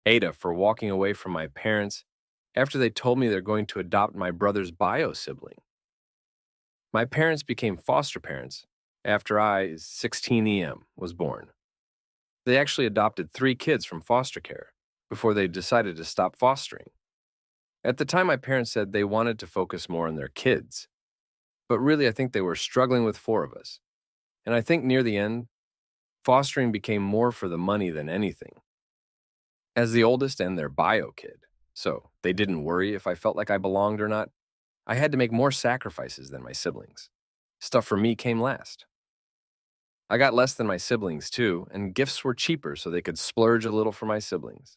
AITA for walking away from my parents after they told me they're going to adopt my brother's bio sibling. My parents became foster parents after I, 16 EM, was born. They actually adopted 3 kids from foster care before they decided to stop fostering. At the time, my parents said they wanted to focus more on their kids, but really, I think they were struggling with 4 of us. And I think near the end, fostering became more for the money than anything. As the oldest and their bio kid, so they didn't worry if I felt like I belonged or not, I had to make more sacrifices than my siblings. Stuff for me came last. I got less than my siblings too, and gifts were cheaper so they could splurge a little for my siblings.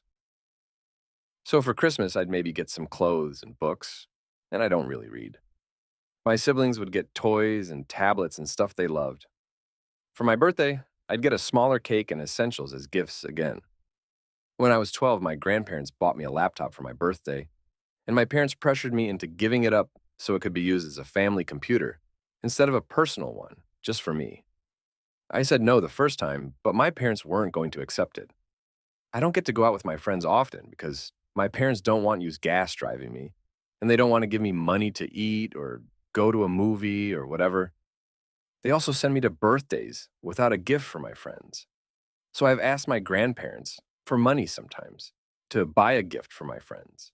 So for Christmas, I'd maybe get some clothes and books, and I don't really read. My siblings would get toys and tablets and stuff they loved. For my birthday, I'd get a smaller cake and essentials as gifts again. When I was 12, my grandparents bought me a laptop for my birthday, and my parents pressured me into giving it up so it could be used as a family computer instead of a personal one, just for me. I said no the first time, but my parents weren't going to accept it. I don't get to go out with my friends often because my parents don't want to use gas driving me, and they don't want to give me money to eat or go to a movie or whatever. They also send me to birthdays without a gift for my friends. So I've asked my grandparents for money sometimes to buy a gift for my friends.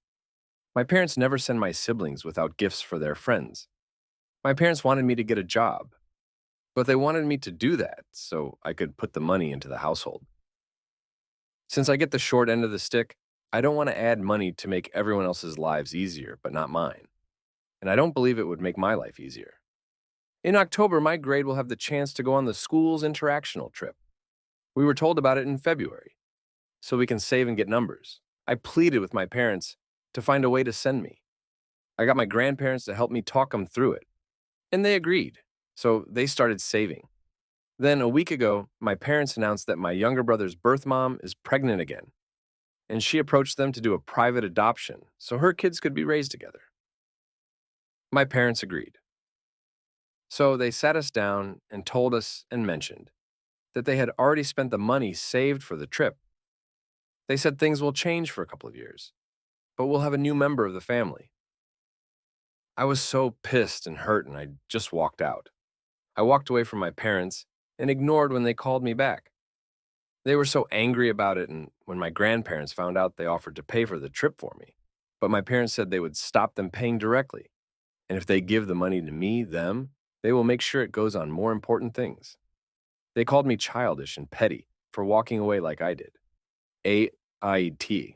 My parents never send my siblings without gifts for their friends. My parents wanted me to get a job, but they wanted me to do that so I could put the money into the household. Since I get the short end of the stick, I don't want to add money to make everyone else's lives easier, but not mine. And I don't believe it would make my life easier. In October, my grade will have the chance to go on the school's interactional trip. We were told about it in February, so we can save and get numbers. I pleaded with my parents to find a way to send me. I got my grandparents to help me talk them through it, and they agreed, so they started saving. Then, a week ago, my parents announced that my younger brother's birth mom is pregnant again, and she approached them to do a private adoption so her kids could be raised together. My parents agreed. So they sat us down and told us and mentioned that they had already spent the money saved for the trip. They said things will change for a couple of years, but we'll have a new member of the family. I was so pissed and hurt, and I just walked out. I walked away from my parents and ignored when they called me back. They were so angry about it, and when my grandparents found out, they offered to pay for the trip for me. But my parents said they would stop them paying directly, and if they give the money to me, they will make sure it goes on more important things. They called me childish and petty for walking away like I did. AIT.